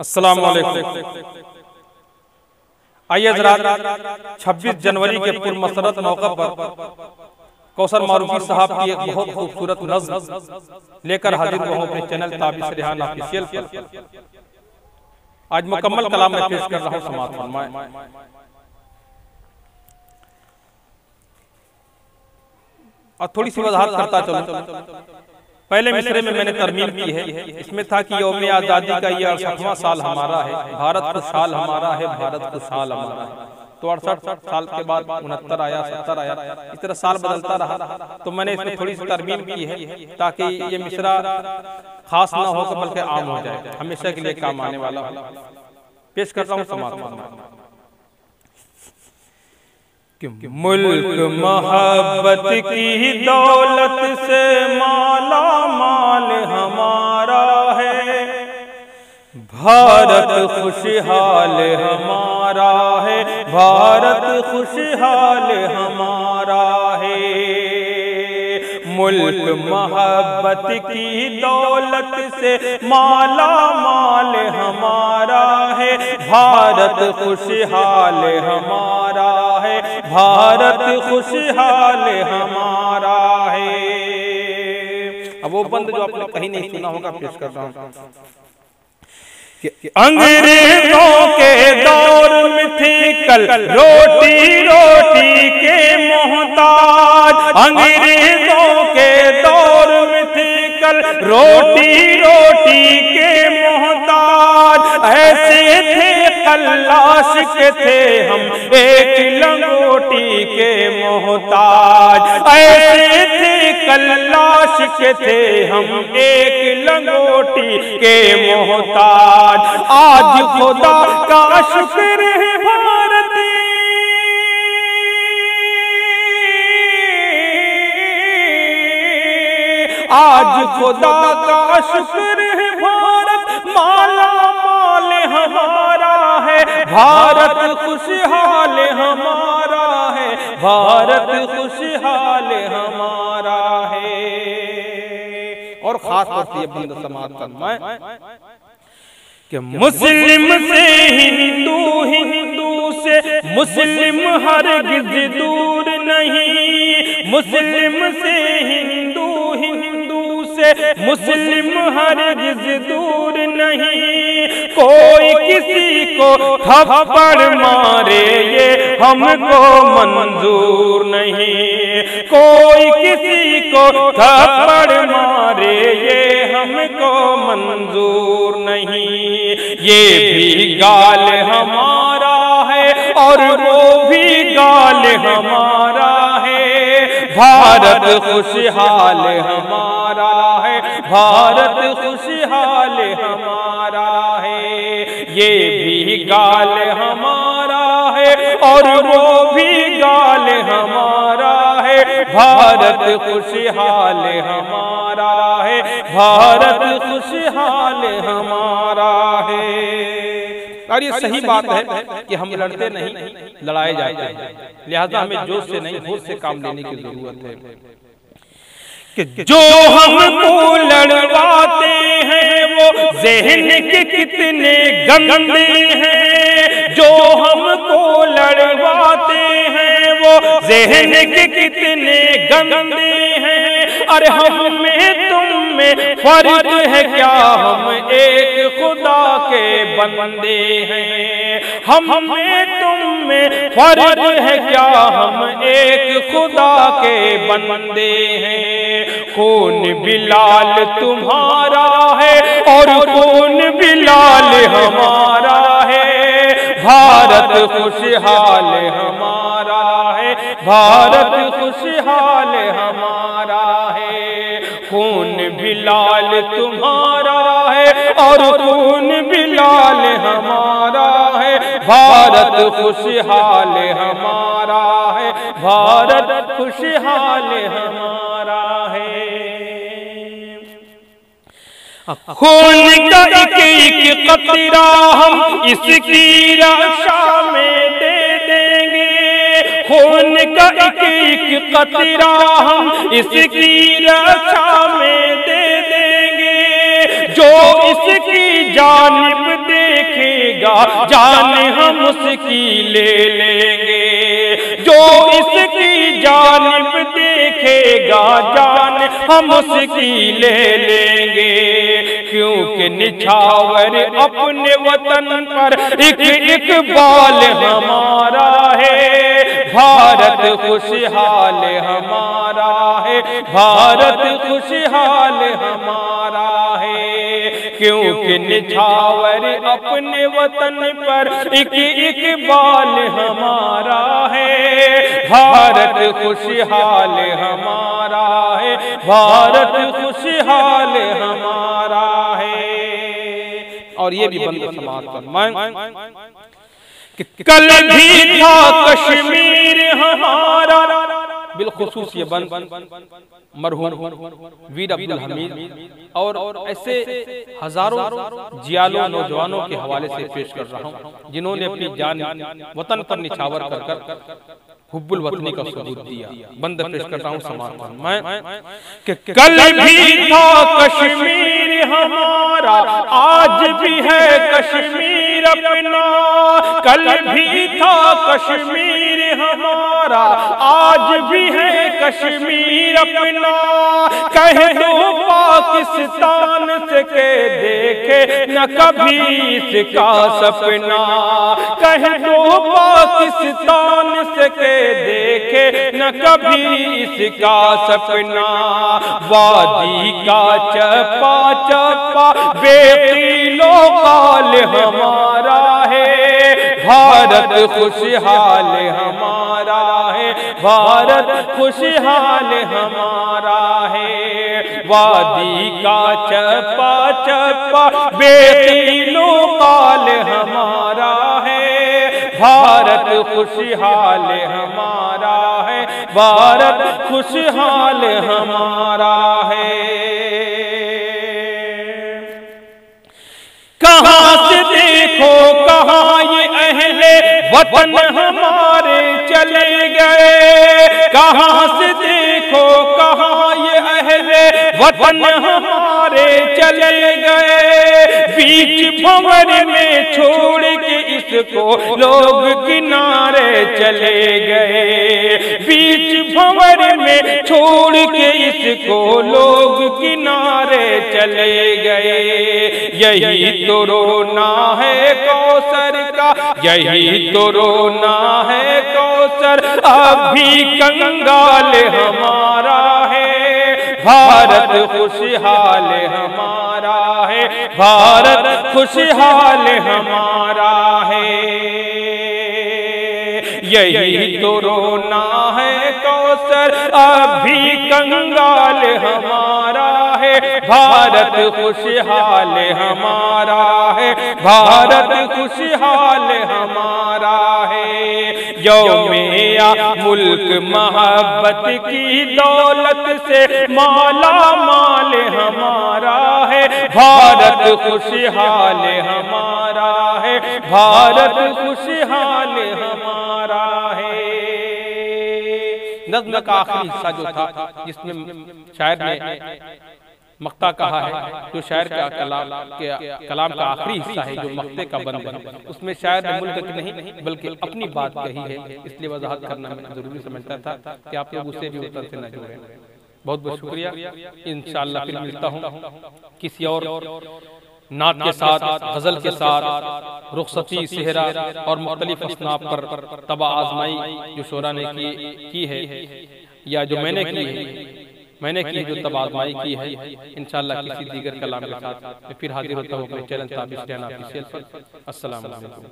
अस्सलाम वालेकुम। आइए जरा 26 जनवरी के पूर्व मसरत मौका पर कौसर मारूफी साहब की एक बहुत खूबसूरत नज़्म लेकर हाजिर हुआ हूं अपने चैनल ताबिश रेहान ऑफिशियल पर। आज मुकम्मल कलाम में पेश कर रहा हूं, समाअत फरमाएं। और थोड़ी सी वजाहत करता चलूं। पहले मिसरे में मैंने तरमीम की है, इसमें था कि यौम आज़ादी का ये 68वां साल हमारा है, भारत खुशहाल हमारा है, भारत खुशहाल हमारा है। तो 68 साल के बाद 69 आया, 70 आया, इस तरह साल बदलता रहा। तो मैंने इसमें थोड़ी सी तरमीम की है ताकि ये मिसरा खास ना हो बल्कि आम हो जाए, हमेशा के लिए काम आने वाला हो। पेश करता हूँ समाअत। मुल्क मोहब्बत की दौलत से माला माल हमारा है, भारत खुशहाल हमारा है, भारत खुशहाल हमारा है। मुल्क मोहब्बत की दौलत से माला माल हमारा है, भारत खुशहाल हमारा है, भारत खुशहाल हमारा है। अब वो बंद जो आपने कहीं नहीं सुना होगा पेश कर रहा हूं। अंग्रेजों के दौर में थी कल रोटी रोटी के मोहताज, अंग्रेजों के दौर में थी कल रोटी रोटी के मोहताज। ऐसे थे कल्लाश के थे हम एक लंगोटी के मोहताज, ऐसे थे कल्लाश के थे हम एक लंगोटी के मोहताज। आज खुदा का शुक्र है भारती, आज खुदा का शुक्र है भारत माला माल हमारा है, भारत खुशहाल हमारा है, भारत खुशहाल हमारा है। और खास तौर से ये बंद समाअत फरमाएं कि मुस्लिम से हिंदू, हिंदू से मुस्लिम हरगिज दूर नहीं, मुस्लिम से हिंदू, हिंदू से मुस्लिम हरगिज दूर नहीं। कोई किसी को थप्पड़ मारे ये हमको मंजूर नहीं, कोई किसी को थप्पड़ मारे ये हमको मंजूर नहीं। ये भी गाल हमारा है और वो भी गाल हमारा है, भारत खुशहाल हमारा है, भारत खुशहाल हमारा है। ये भी गाल हमारा है और वो भी गाल हमारा है, भारत खुशहाल हमारा है, भारत खुशहाल हमारा है। और ये सही बात है कि हम लड़ते नहीं, लड़ाए जाते हैं, लिहाजा हमें जोश से नहीं होश से काम लेने की जरूरत है। कि जो हमको लड़वाते हैं वो ज़हन के कितने गंदे हैं, जो हमको लड़वाते हैं वो ज़हन के कितने गंदे हैं। अरे हम में तुम में फर्क है क्या, हम एक खुदा के बंदे हैं, हम में तुम में फर्क है क्या, हम एक खुदा के बंदे हैं। खून बिलाल तुम्हारा है और खून बिलाल हमारा है, भारत खुशहाल हमारा है, भारत खुशहाल हमारा है। खून बिलाल तुम्हारा है और खून बिलाल हमारा है, भारत खुशहाल हमारा है, भारत खुशहाल हमारा है। खून का एक एक कतरा हम इसकी रक्षा में दे देंगे, खून का एक एक कतरा हम इसकी रक्षा में दे देंगे। इसकी जानिब देखेगा जान हम उसकी ले लेंगे। जो इसकी जानिब देखेगा जान हम उसकी ले लेंगे। क्योंकि निछावर अपने वतन पर एक इकबाल हमारा है। भारत खुशहाल हमारा है, भारत खुशहाल हमारा है। क्योंकि निछावर अपने वतन पर एक इकबाल हमारा है। भारत खुशहाल हमारा है, भारत खुशहाल हमारा है। और ये भी बंद समाज फरमाएं कि कल भी था कश्मीर हमारा, बिलखुसूस ये बंद मरहूम वीर अब्दुल हमीद और ऐसे हजारों जियालों नौजवानों के हवाले से पेश कर रहा हूँ जिन्होंने अपनी जान वतन पर निछावर कर कर हुब्बुल वतनी का सबूत दिया। बंद पेश कर रहा हूँ समाज मैं कि कल भी था कश्मीर हमारा, आज भी है कश्मीर अपना। कल भी था कश्मीर हमारा, आज भी है कश्मीर अपना। कह दो पाकिस्तान से के देखे न कभी इसका सपना। कह दो पाकिस्तान से के देखे न कभी इसका सपना। वादी का चप्पा चप्पा बेकीलो काल हमारा है। भारत खुशहाल हमारा है, भारत खुशहाल हमारा है। वादी का चप्पा चप्पा बेकीलो काल हमारा है। भारत खुशहाल हमारा है, भारत खुशहाल हमारा है। कहाँ से देखो कहाँ ये अहले वतन हमारे चले गए। कहाँ से देखो कहाँ ये अहले वतन हमारे चले गए। बीच भंवर में छोड़ के इसको लोग किनारे चले गए। बीच भंवर में छोड़ के इसको लोग किनारे चले गए। यही तो रोना है कौसर का, यही तो रोना है कौसर। अभी कंगाल हमारा है, भारत खुशहाल हमारा है, भारत खुशहाल हमारा है। यही तो रोना है कौसर, अभी कंगाल हमारा है। भारत खुशहाल हमारा है, भारत खुशहाल हमारा है। यौमिया मुल्क मोहब्बत की दौलत से माला माल हमारा है। भारत खुशहाल हमारा है, भारत खुशहाल हमारा है। नज़्म का आखिरी हिस्सा जो था जिसमें शायर ने मक्ता कहा है, जो शायर का कलाम का आखिरी हिस्सा है, जो मक्ते का बंद है, उसमें शायर ने मुल्क की नहीं बल्कि अपनी बात कही है। इसलिए वजाहत करना मैं जरूरी समझता था कि आप लोग उसे भी उतर से न जोड़ें। बहुत बहुत शुक्रिया। इंशाअल्लाह फिर मिलता हूँ किसी और नात के साथ, गजल के साथ, रुखसती, सेहरा और मुख्तलिफ असनाफ पर तबा आजमाई जो शोरा ने की है या जो मैंने की जो तब आजमाई की है। इंशाअल्लाह किसी दीगर कलाम के साथ फिर हाजिर होता हूँ अपने चैनल ताबिश ऑफिशियल पर। अस्सलाम वालेकुम।